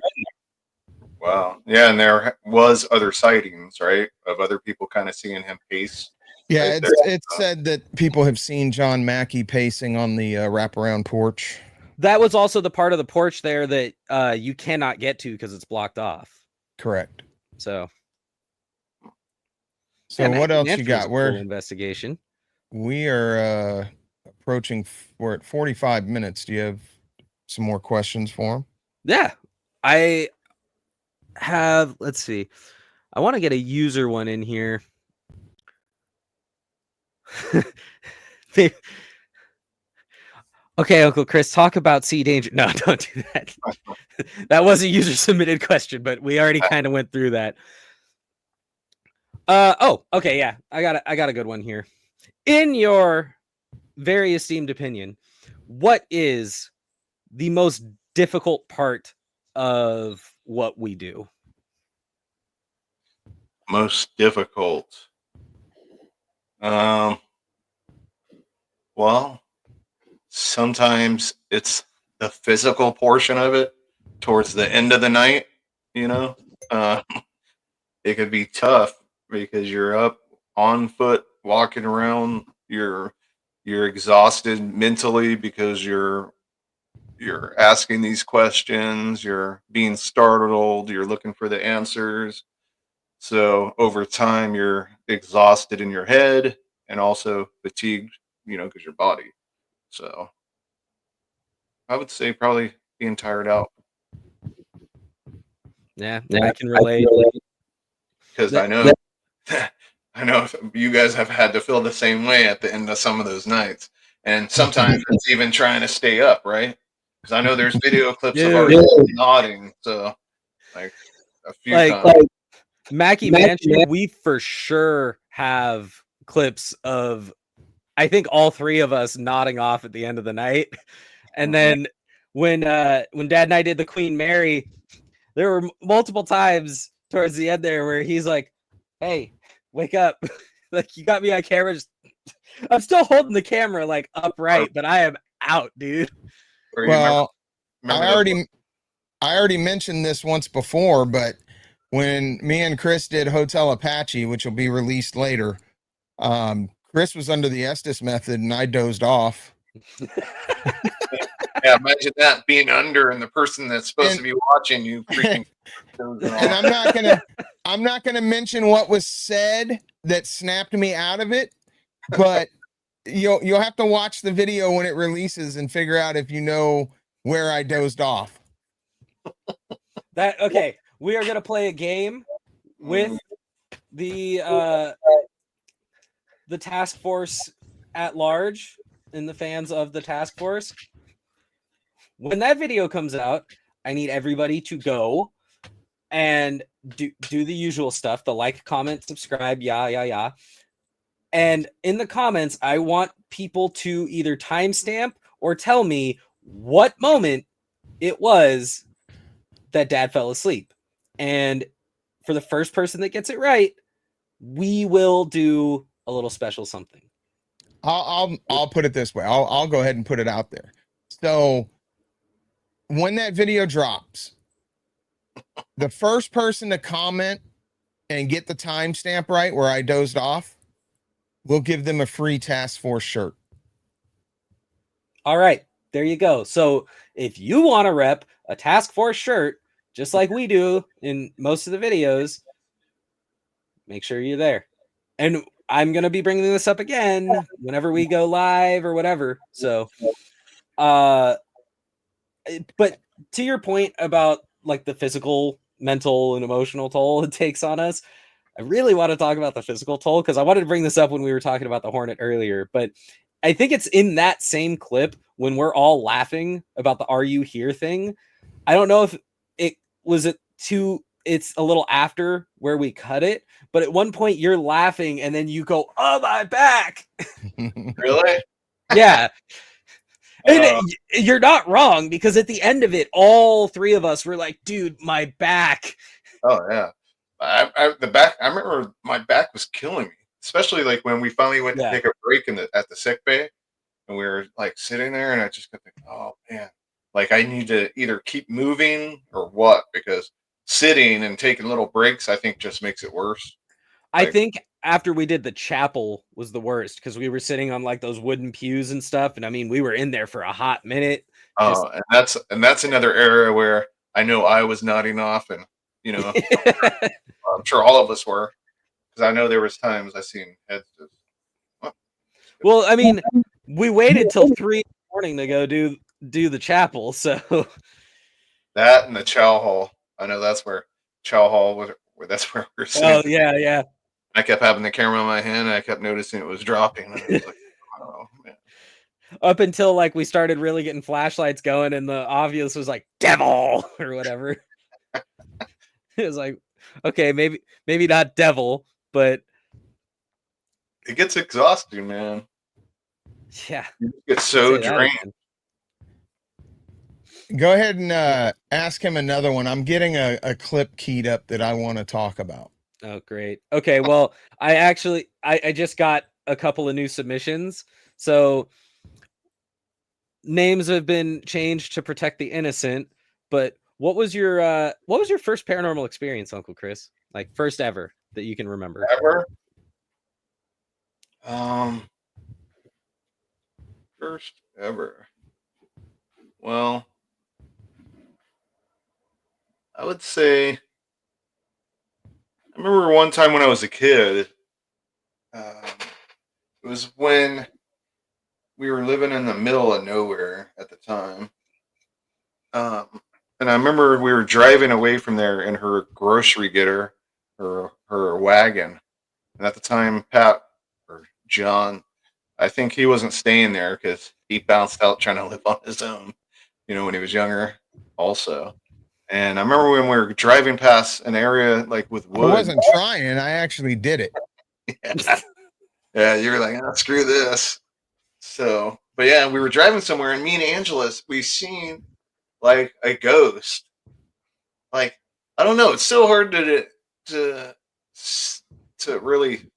Wow. Yeah, and there was other sightings, right, of other people kind of seeing him pace. Yeah, right it's said that people have seen John Mackey pacing on the wraparound porch. That was also the part of the porch there that you cannot get to because it's blocked off. Correct. So So Yeah, what else you Manfred's got? a We're cool investigation. we are approaching. We're at 45 minutes. Do you have some more questions for him? Yeah, I have. Let's see. I want to get a user one in here. Okay, Uncle Chris, talk about sea danger. No, don't do that. That was a user submitted question, but we already kind of went through that. Oh, okay, yeah. I got a good one here. In your very esteemed opinion, what is the most difficult part of what we do? Most difficult. Well, sometimes it's the physical portion of it towards the end of the night, you know. Uh, it could be tough because you're up on foot walking around, you're exhausted mentally because you're asking these questions, you're being startled, you're looking for the answers. So over time, you're exhausted in your head and also fatigued, because your body. So I would say probably being tired out Yeah, I can relate. because That- I know, I know you guys have had to feel the same way at the end of some of those nights, and sometimes it's even trying to stay up, right? Because I know there's video clips of our Dude. nodding, so like a few Like times. Mackie Mansion, we for sure have clips of, I think, all three of us nodding off at the end of the night. And then when Dad and I did the Queen Mary, there were multiple times towards the end there where he's like, "Hey, wake up!" Like, you got me on camera. I'm still holding the camera like upright, but I am out, dude. Well, remember I already mentioned this once before, but when me and Chris did Hotel Apache, which will be released later, Chris was under the Estes method and I dozed off. Yeah, imagine that being under and the person that's supposed to be watching you freaking. And I'm not gonna mention what was said that snapped me out of it, but you'll have to watch the video when it releases and figure out if you know where I dozed off. Okay, we are gonna play a game with the task force at large and the fans of the task force. When that video comes out, I need everybody to go and do the usual stuff, the like, comment, subscribe, yeah. And in the comments, I want people to either timestamp or tell me what moment it was that Dad fell asleep. And for the first person that gets it right, we will do a little special something. I'll put it this way. I'll go ahead and put it out there. So when that video drops, the first person to comment and get the timestamp right where I dozed off, we'll give them a free task force shirt. All right, there you go. So if you want to rep a task force shirt, just like we do in most of the videos, make sure you're there. And I'm going to be bringing this up again whenever we go live or whatever. So, but to your point about like the physical, mental, and emotional toll it takes on us, I really want to talk about the physical toll because I wanted to bring this up when we were talking about the Hornet earlier, but I think it's in that same clip when we're all laughing about the "Are you here" thing. I don't know if it was it's a little after where we cut it, but at one point you're laughing and then you go, "Oh, my back." Really? Yeah. And you're not wrong because at the end of it, all three of us were like, "Dude, my back." Oh yeah, the back. I remember my back was killing me, especially like when we finally went to take a break at the sick bay, and we were like sitting there, and I just kept thinking, "Oh man, like I need to either keep moving or what?" Because sitting and taking little breaks, I think, just makes it worse. I think after we did the chapel was the worst because we were sitting on like those wooden pews and stuff, and I mean we were in there for a hot minute. Oh, and that's another area where I know I was nodding off, and I'm sure all of us were. because I know there was times I seen heads just. Well, I mean, we waited till 3 a.m. to go do the chapel, so That and the chow hall. I know that's where chow hall was. Where that's where we were sitting. oh yeah. I kept having the camera in my hand. And I kept noticing it was dropping. And I was like, oh man. Up until like we started really getting flashlights going, and the obvious was like devil or whatever. It was like, okay, maybe not devil, but It gets exhausting, man. yeah, You get so drained. Go ahead and ask him another one. I'm getting a clip keyed up that I want to talk about. Oh, great. Okay, well, I just got a couple of new submissions. So names have been changed to protect the innocent, but what was your first paranormal experience, Uncle Chris? Like first ever that you can remember? Ever? First ever. Well, I would say I remember one time when I was a kid. It was when we were living in the middle of nowhere at the time. And I remember we were driving away from there in her grocery getter, her wagon. And at the time, Pat or John, I think he wasn't staying there because he bounced out trying to live on his own, when he was younger also. And I remember when we were driving past an area like with wood. I wasn't trying. I actually did it. Yeah, you were like, oh, screw this. So, but yeah, we were driving somewhere, and me and Angela's, we seen like a ghost. Like, I don't know. It's so hard to really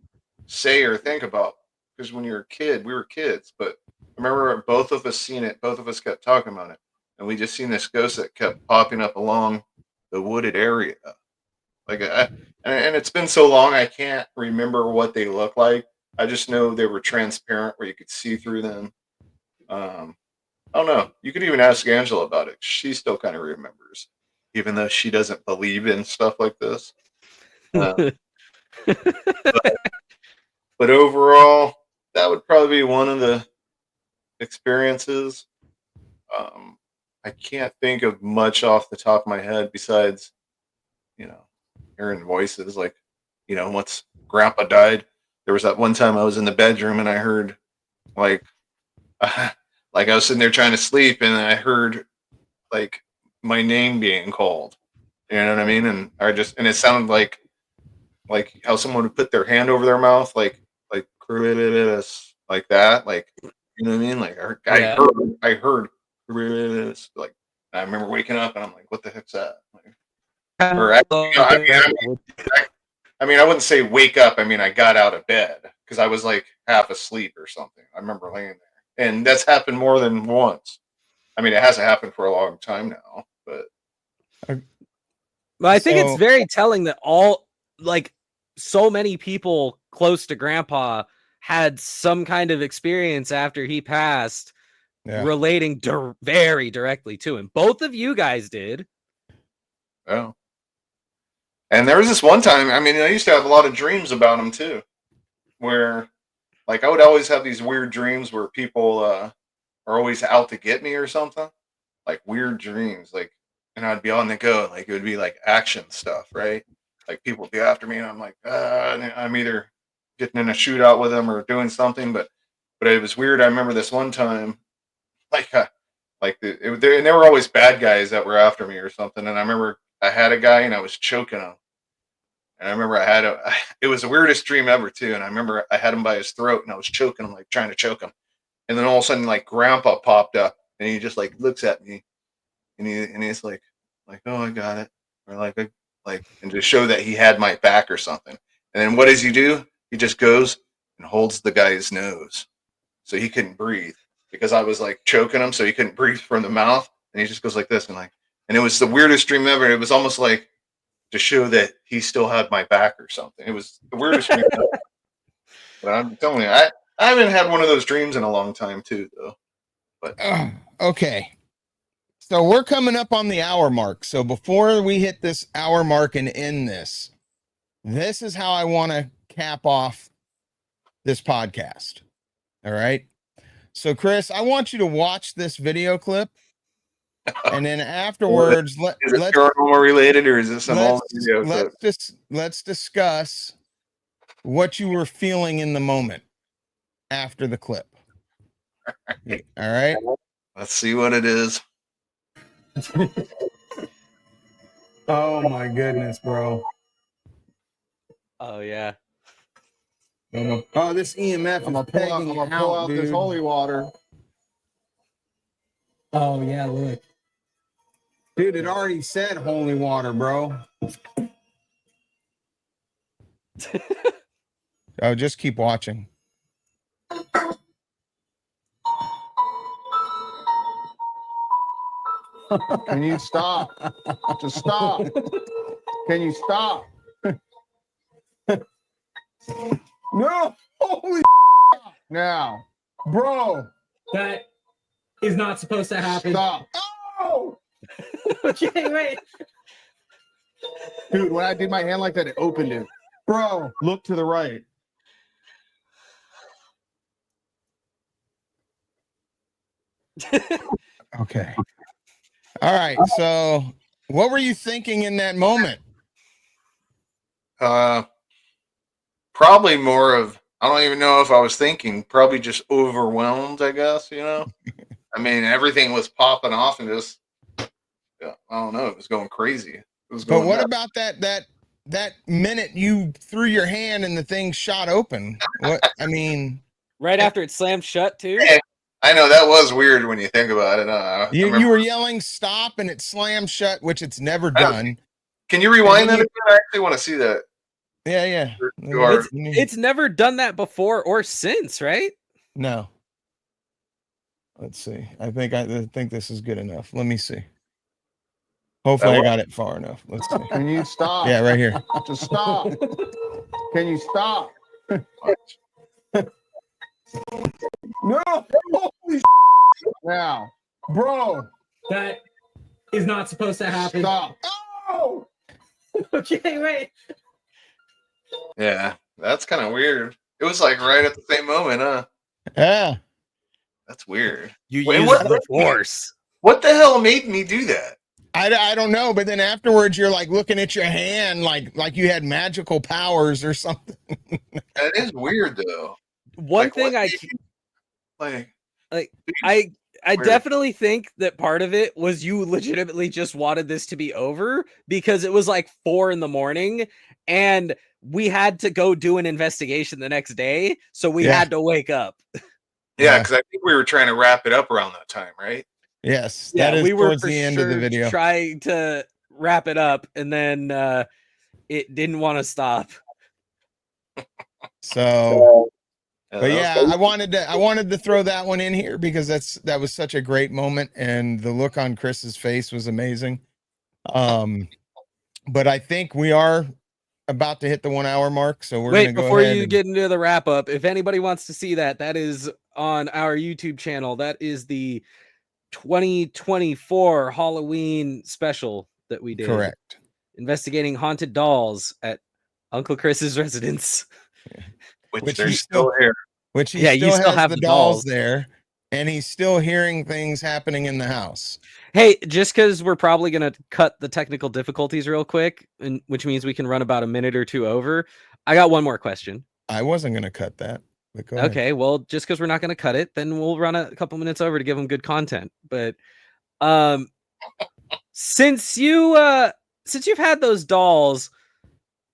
say or think about because when you're a kid, we were kids. But I remember both of us seen it. Both of us kept talking about it, and we just seen this ghost that kept popping up along the wooded area. Like, and it's been so long, I can't remember what they look like. I just know they were transparent, where you could see through them. I don't know. You could even ask Angela about it. She still kind of remembers, even though she doesn't believe in stuff like this. But overall, that would probably be one of the experiences. I can't think of much off the top of my head besides, hearing voices. Like, once Grandpa died, there was that one time I was in the bedroom and I heard, like, like I was sitting there trying to sleep and I heard, like, my name being called. You know what I mean? And it sounded like how someone would put their hand over their mouth, like Chris, like that, like, you know what I mean? Like I heard Chris, like, I remember waking up and I'm like, what the heck's that? Like, or I wouldn't say wake up. I mean, I got out of bed because I was like half asleep or something. I remember laying there, and that's happened more than once. I mean, it hasn't happened for a long time now, but. Well, I think it's very telling that so many people close to Grandpa had some kind of experience after he passed, relating very directly to him. Both of you guys did. Oh. And there was this one time, I mean, I used to have a lot of dreams about him too, where, like, I would always have these weird dreams where people are always out to get me or something, like weird dreams, like, and I'd be on the go, like it would be like action stuff, right? Like people would be after me, and I'm like, and I'm either getting in a shootout with them or doing something, but it was weird. I remember this one time, and they were always bad guys that were after me or something, and I remember I had a guy and I was choking him. And I remember it was the weirdest dream ever too. And I remember I had him by his throat and I was choking him, like trying to choke him. And then all of a sudden, like Grandpa popped up and he just like looks at me and he's like, oh, I got it. Or like, and to show that he had my back or something. And then what does he do? He just goes and holds the guy's nose. So he couldn't breathe because I was like choking him. So he couldn't breathe from the mouth. And he just goes like this and it was the weirdest dream ever. It was almost like to show that he still had my back or something. It was the weirdest dream ever. But I'm telling you, I haven't had one of those dreams in a long time too, though. But okay. So we're coming up on the hour mark. So before we hit this hour mark and end this is how I want to cap off this podcast. All right. So, Chris, I want you to watch this video clip, and then afterwards, Is it paranormal related, or is it some old video clip? let's discuss what you were feeling in the moment after the clip. All right. Let's see what it is. Oh my goodness, bro. Oh yeah. Oh, this EMF I'm gonna pull out this holy water. Oh yeah, look. Dude, it already said holy water, bro. Oh, just keep watching. Can you stop? Just stop. Can you stop? No! Holy now. Bro! That is not supposed to happen. Stop. Oh! Okay, wait. Dude, when I did my hand like that, it opened it. Bro, look to the right. Okay. All right. So, what were you thinking in that moment? Probably more of, I don't even know if I was thinking, probably just overwhelmed, I guess, I mean, everything was popping off and just, yeah, I don't know, it was going crazy. It was going But what nuts. about that minute you threw your hand and the thing shot open? What I mean, Right after it slammed shut too. Yeah, I know that was weird when you think about it. you were yelling stop and it slammed shut, which it's never done. Can you rewind that again? I actually want to see that. Yeah. It's never done that before or since, right? No. Let's see. I think this is good enough. Let me see. Hopefully I got it far enough. Let's see. Can you stop? Yeah, right here. Just stop. Can you stop? No! Holy now. Bro! That is not supposed to happen. Stop. Oh! Okay, wait. Yeah, that's kind of weird. It was like right at the same moment, huh? Yeah. That's weird. You Wait, used the force. What the hell made me do that? I don't know, but then afterwards you're like looking at your hand like you had magical powers or something. That is weird though. One thing I definitely think that part of it was you legitimately just wanted this to be over because it was like 4 a.m. and we had to go do an investigation the next day, so we had to wake up. Yeah, because I think we were trying to wrap it up around that time, right? Yes, Yeah, that is we were towards for the end of the video. trying to wrap it up, and then it didn't want to stop. So, but yeah, I wanted to throw that one in here because that was such a great moment, and the look on Chris's face was amazing. But I think we are about to hit the 1 hour mark, so we're gonna go before ahead you and get into the wrap up. If anybody wants to see that, that is on our YouTube channel. That is the 2024 Halloween special that we did. Correct. Investigating haunted dolls at Uncle Chris's residence. Which they're still here. Which he you still has have the the dolls dolls there, and he's still hearing things happening in the house. Hey, just because we're probably going to cut the technical difficulties real quick, which means we can run about a minute or two over, I got one more question. I wasn't going to cut that, but go ahead. Okay, well, just because we're not going to cut it, then we'll run a couple minutes over to give them good content. But since you've had those dolls,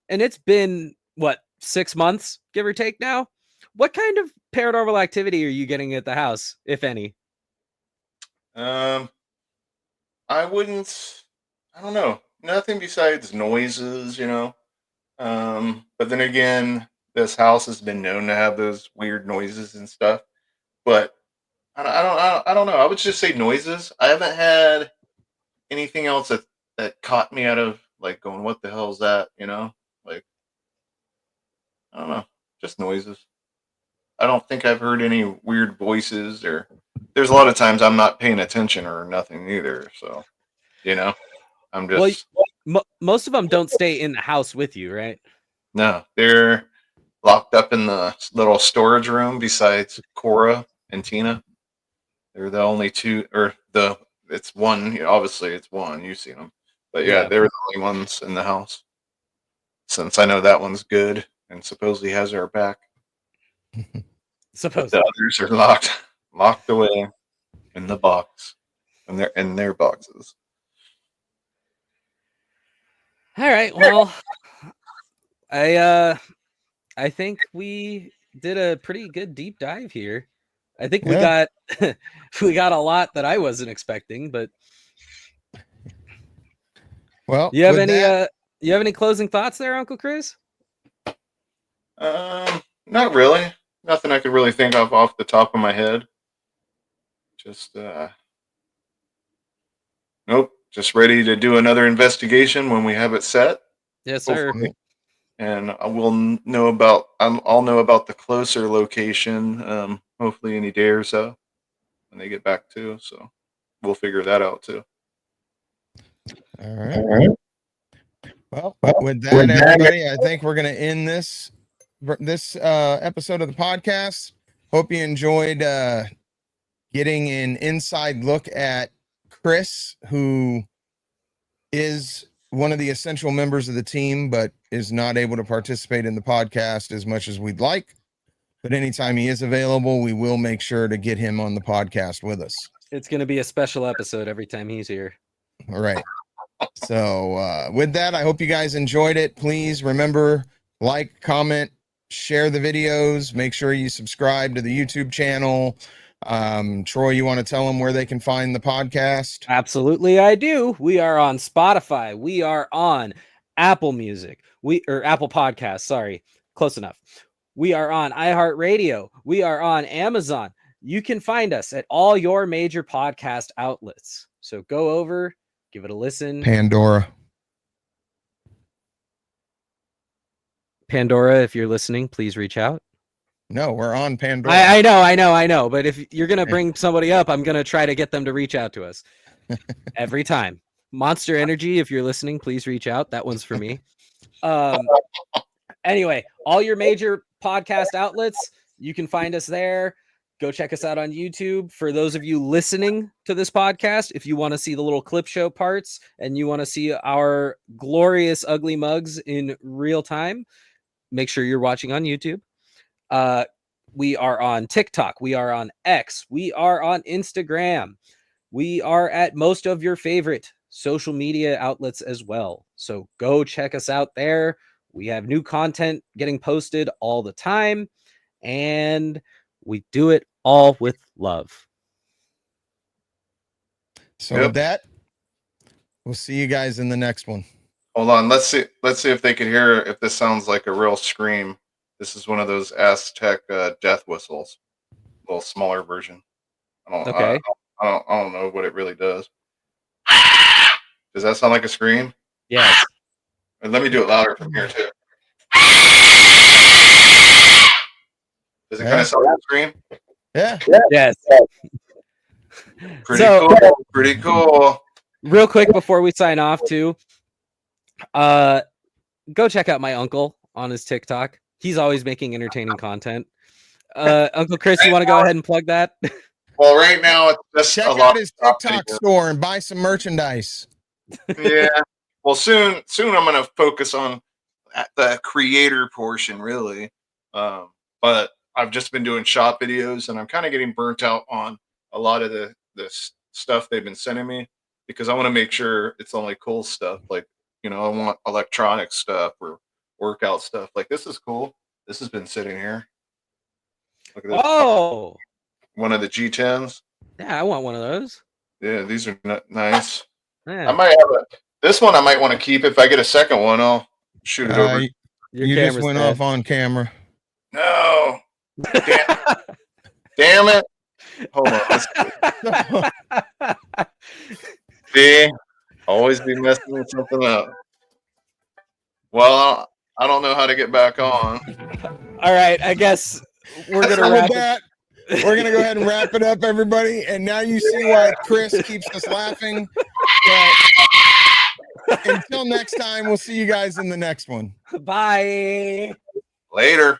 and it's been, what, 6 months, give or take now? What kind of paranormal activity are you getting at the house, if any? I don't know. Nothing besides noises, But then again, this house has been known to have those weird noises and stuff. But I don't know. I would just say noises. I haven't had anything else that caught me out of like going, what the hell is that? Like, I don't know. Just noises. I don't think I've heard any weird voices, or there's a lot of times I'm not paying attention or nothing either. So, I'm just. Well, most of them don't stay in the house with you, right? No, they're locked up in the little storage room besides Cora and Tina. They're the only two, or it's one. Obviously, it's one. You've seen them, but yeah, Yeah. they're the only ones in the house. Since I know that one's good and supposedly has our back, Suppose. the others are locked away in the box, and they're in their boxes. All right. Well, I think we did a pretty good deep dive here. I think we Yeah. got we got a lot that I wasn't expecting, but Well, you have with any that, you have any closing thoughts there, Uncle Chris? Not really. Nothing I could really think of off the top of my head. Just nope. Just ready to do another investigation when we have it set. Yes, sir. Hopefully. And I will know about. I'll know about the closer location. Hopefully, any day or so when they get back too. So we'll figure that out too. all right. Well, with that, everybody, I think we're going to end this episode of the podcast. Hope you enjoyed getting an inside look at Chris, who is one of the essential members of the team, but is not able to participate in the podcast as much as we'd like. But anytime he is available, we will make sure to get him on the podcast with us. It's going to be a special episode every time he's here. All right. So with that, I hope you guys enjoyed it. Please remember, like, comment, share the videos. Make sure you subscribe to the YouTube channel. Troy, you want to tell them where they can find the podcast? Absolutely, I do. We are on Spotify. We are on Apple Music. Apple Podcasts. Sorry, close enough. We are on iHeartRadio. We are on Amazon. You can find us at all your major podcast outlets. So go over, give it a listen. Pandora, if you're listening, please reach out. No, we're on Pandora. I know. But if you're going to bring somebody up, I'm going to try to get them to reach out to us every time. Monster Energy, if you're listening, please reach out. That one's for me. Anyway, all your major podcast outlets, you can find us there. Go check us out on YouTube. For those of you listening to this podcast, if you want to see the little clip show parts and you want to see our glorious ugly mugs in real time, make sure you're watching on YouTube. We are on TikTok. We are on X. We are on Instagram. We are at most of your favorite social media outlets as well. So go check us out there. We have new content getting posted all the time, and we do it all with love. So with that, we'll see you guys in the next one. Hold on. Let's see if they can hear if this sounds like a real scream. This is one of those Aztec death whistles, a little smaller version. I don't know what it really does. Does that sound like a scream? Yes. And let me do it louder from here too. Does it kind of sound like a scream? Yeah. Yes. Pretty cool. Real quick before we sign off too, go check out my uncle on his TikTok. He's always making entertaining content. Uncle Chris, you want to go ahead and plug that? Well, right now it's just check out his TikTok store and buy some merchandise. Yeah. Well, soon I'm going to focus on the creator portion, really. But I've just been doing shop videos, and I'm kind of getting burnt out on a lot of the stuff they've been sending me because I want to make sure it's only cool stuff. Like, I want electronic stuff or workout stuff. Like, this is cool. This has been sitting here. Look at this. Oh, one of the G10s. Yeah, I want one of those. Yeah, these are nice. Yeah. I might have this one. I might want to keep. If I get a second one, I'll shoot it over. You just went off on camera. No. Damn it. Hold on. See? Always be messing with something up. Well, I don't know how to get back on. All right, I guess we're going to wrap it. We're going to go ahead and wrap it up, everybody. And now you see why Chris keeps us laughing. But until next time, we'll see you guys in the next one. Bye. Later.